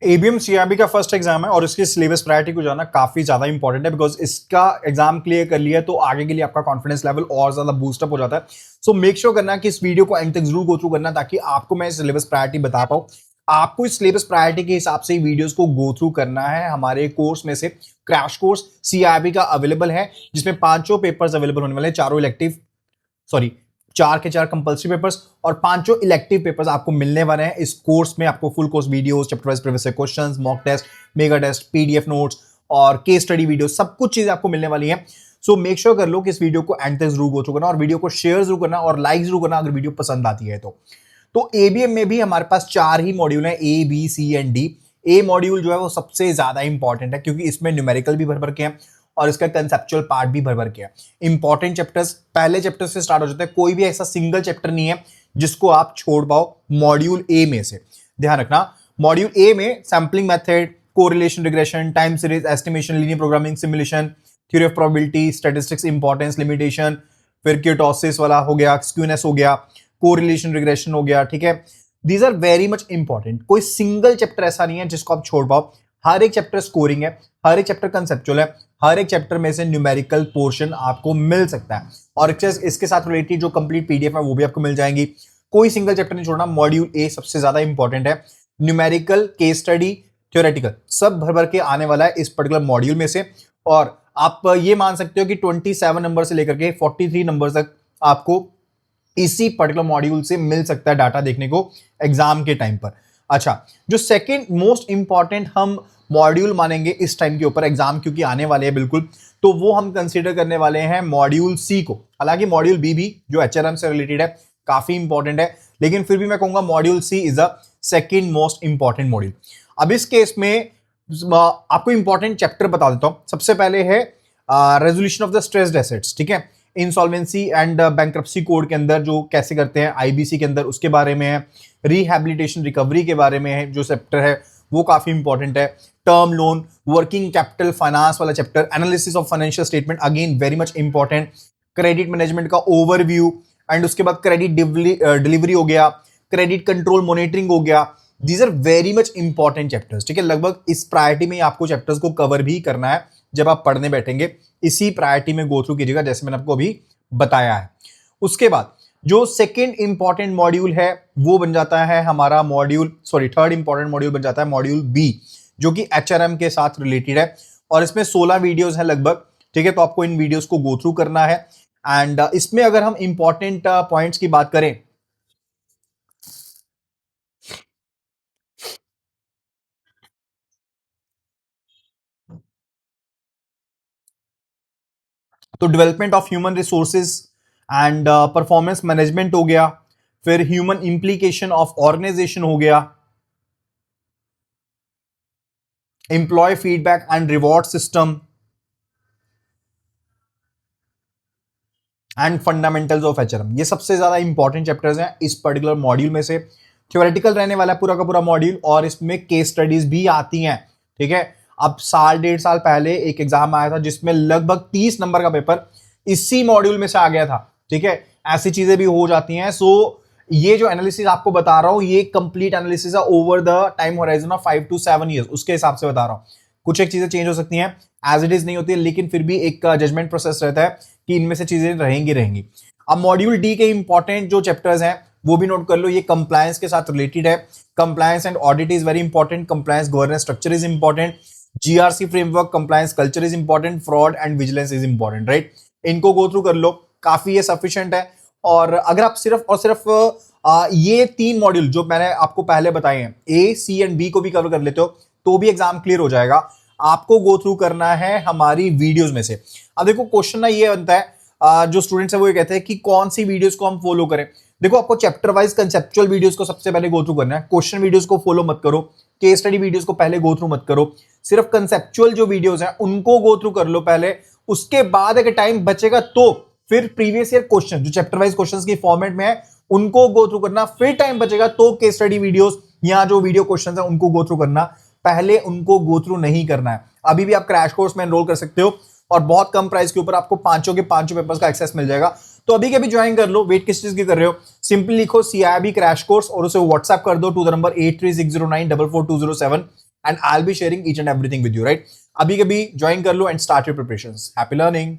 ABM CRB का first exam है और इसकी सिलेबस प्रायोरिटी को जाना काफी ज्यादा इंपॉर्टेंट है, बिकॉज इसका एग्जाम क्लियर कर लिया है तो आगे के लिए आपका कॉन्फिडेंस लेवल और ज्यादा बूस्टअप हो जाता है। सो मेक श्योर करना कि इस वीडियो को एंड तक जरूर गो थ्रू करना, ताकि आपको मैं सिलेबस प्रायोरिटी बता पाऊं। आपको इस सिलेबस प्रायोरिटी के हिसाब से वीडियोस को गो थ्रू करना है। हमारे कोर्स में से क्रैश कोर्स सीआरबी का अवेलेबल है, जिसमें 5 पेपर्स अवेलेबल होने वाले हैं, चारों इलेक्टिव, सॉरी 4 के 4 कंपल्सरी पेपर्स और 5 इलेक्टिव पेपर्स आपको मिलने वाले हैं इस कोर्स में। आपको full course videos, chapter wise previous questions, mock test, mega test, PDF notes और केस स्टडी वीडियो, सब कुछ चीजें आपको मिलने वाली हैं। सो मेक श्योर कर लो कि इस वीडियो को एंड तक जरूर गो थ्रू करना और वीडियो को शेयर जरूर करना और लाइक जरूर करना अगर वीडियो पसंद आती है तो एबीएम में भी हमारे पास 4 ही मॉड्यूल हैं, A B C and D. A module जो है वो सबसे ज्यादा इंपॉर्टेंट है, क्योंकि इसमें न्यूमेरिकल भी भर भर के हैं और इसका कंसेप्चुअल पार्ट भी भर भर के है। इंपॉर्टेंट चैप्टर्स पहले चैप्टर से स्टार्ट हो जाते हैं, कोई भी ऐसा सिंगल चैप्टर नहीं है जिसको आप छोड़ पाओ मॉड्यूल ए में से। ध्यान रखना, मॉड्यूल ए में sampling method, correlation, regression, time series, estimation, linear programming, simulation, theory of probability, statistics, importance, limitation, फिर क्यूटोसिस वाला हो गया, स्क्यूनेस हो गया, कोरिलेशन रिग्रेशन हो गया। ठीक है, these are very much important. कोई सिंगल चैप्टर ऐसा नहीं है जिसको आप छोड़ पाओ। हर एक चैप्टर स्कोरिंग है, हर एक चैप्टर कंसेप्चुअल है, हर एक चैप्टर में से न्यूमेरिकल पोर्शन आपको मिल सकता है और इसके साथ रिलेटेड जो कंप्लीट पीडीएफ है वो भी आपको मिल जाएंगी। कोई सिंगल चैप्टर नहीं छोड़ना। मॉड्यूल ए सबसे ज्यादा इंपॉर्टेंट है। न्यूमेरिकल, केस स्टडी, थ्योरेटिकल सब भर भर के आने वाला है इस पर्टिकुलर मॉड्यूल में से। और आप ये मान सकते हो कि 27 नंबर से लेकर के 43 नंबर तक आपको इसी पर्टिकुलर मॉड्यूल से मिल सकता है डाटा देखने को एग्जाम के टाइम पर। अच्छा, जो सेकंड मोस्ट इंपॉर्टेंट हम मॉड्यूल मानेंगे इस टाइम के ऊपर, एग्जाम क्योंकि आने वाले हैं बिल्कुल, तो वो हम कंसीडर करने वाले हैं मॉड्यूल सी को। हालांकि मॉड्यूल बी भी जो एचआरएम से रिलेटेड है काफी इंपॉर्टेंट है, लेकिन फिर भी मैं कहूंगा module C is the second most important module. अब इस केस में आपको इंपॉर्टेंट चैप्टर बता देता हूं। सबसे पहले है resolution of the stressed assets. ठीक है, इंसॉल्वेंसी एंड बैंक्रप्सी कोड के अंदर जो कैसे करते हैं आईबीसी के अंदर, उसके बारे में है। रिहैबिलिटेशन रिकवरी के बारे में है जो चैप्टर है वो काफी इंपॉर्टेंट है। Term loan, working capital finance वाला chapter, analysis of financial statement again very much important. Credit management का ओवरव्यू एंड उसके बाद क्रेडिट डिलीवरी हो गया, क्रेडिट कंट्रोल मॉनिटरिंग हो गया। These are very much important chapters. ठीक है, लगभग इस प्रायोरिटी में आपको चैप्टर्स को कवर भी करना है जब आप पढ़ने बैठेंगे। इसी प्रायोरिटी में गो थ्रू कीजिएगा जैसे मैंने आपको अभी बताया है। उसके बाद जो सेकंड इंपॉर्टेंट मॉड्यूल है वो बन जाता है हमारा थर्ड इंपॉर्टेंट मॉड्यूल बन जाता है मॉड्यूल बी, जो कि एचआरएम के साथ रिलेटेड है और इसमें 16 वीडियोस है लगभग। ठीक है, तो आपको इन वीडियोस को गो थ्रू करना है। एंड इसमें अगर हम इंपॉर्टेंट पॉइंट्स की बात करें तो development of human resources and performance management हो गया, फिर ह्यूमन इंप्लीकेशन ऑफ ऑर्गेनाइजेशन हो गया, employ feedback and reward system and fundamentals of HRM. ये सबसे ज्यादा इंपॉर्टेंट चैप्टर्स हैं इस पर्टिकुलर मॉड्यूल में से। थ्योरेटिकल रहने वाला है पूरा का पूरा मॉड्यूल और इसमें केस स्टडीज भी आती हैं। ठीक है, अब साल 1.5 साल पहले एक एग्जाम आया था जिसमें लगभग 30 नंबर का पेपर इसी मॉड्यूल में से आ गया था। ठीक है, ऐसी चीजें भी हो जाती हैं। सो ये जो एनालिसिस आपको बता रहा हूं ये कंप्लीट एनालिसिस है over the time horizon of 5 to 7 years, उसके हिसाब से बता रहा हूं। कुछ एक चीजें चेंज हो सकती हैं, एज इट इज नहीं होती है, लेकिन फिर भी एक जजमेंट प्रोसेस रहता है कि इनमें से चीजें रहेंगी। अब मॉड्यूल डी के इंपॉर्टेंट जो चैप्टर्स हैं वो भी नोट कर लो। ये कंप्लायंस के साथ रिलेटेड है। Compliance and audit is very important, compliance governance structure is important, GRC framework, compliance culture is important, fraud and vigilance is important. Right, इनको गो थ्रू कर लो, काफी ये सफिशिएंट है। और अगर आप सिर्फ और सिर्फ ये 3 मॉड्यूल जो मैंने आपको पहले बताए हैं ए, सी एंड बी को भी कवर कर लेते हो तो भी एग्जाम क्लियर हो जाएगा। आपको गो थ्रू करना है हमारी वीडियोस में से। अब देखो क्वेश्चन ना ये बनता है, जो स्टूडेंट्स है वो ये कहते हैं कि कौन सी वीडियोस को हम फॉलो करें। देखो आपको चैप्टर वाइज कंसेप्चुअल वीडियोस को सबसे पहले गो थ्रू करना है। क्वेश्चन वीडियोस को फॉलो मत करो, केस स्टडी वीडियोस को पहले गो थ्रू मत करो, सिर्फ कंसेप्चुअल जो वीडियोस हैं उनको गो थ्रू कर लो पहले। उसके बाद अगर टाइम बचेगा तो फिर प्रीवियस ईयर क्वेश्चन जो चैप्टर वाइज क्वेश्चंस की फॉर्मेट में है उनको गो थ्रू करना। फिर टाइम बचेगा तो केस स्टडी वीडियोस या जो वीडियो क्वेश्चंस है उनको गो थ्रू करना, पहले उनको गो थ्रू नहीं करना है। अभी भी आप क्रैश कोर्स में एनरोल कर सकते हो और बहुत कम प्राइस के ऊपर आपको 5 के 5 पेपर्स का एक्सेस मिल जाएगा। तो अभी के अभी ज्वाइन कर लो। वेट किस चीज की कर रहे हो? सिंपली लिखो सीआईबी क्रैश कोर्स और उसे व्हाट्सएप कर दो टू द नंबर 8360944207। And I will be sharing each and everything with you, right? अभी कभी ज्वाइन कर लो and start your preparations. Happy learning.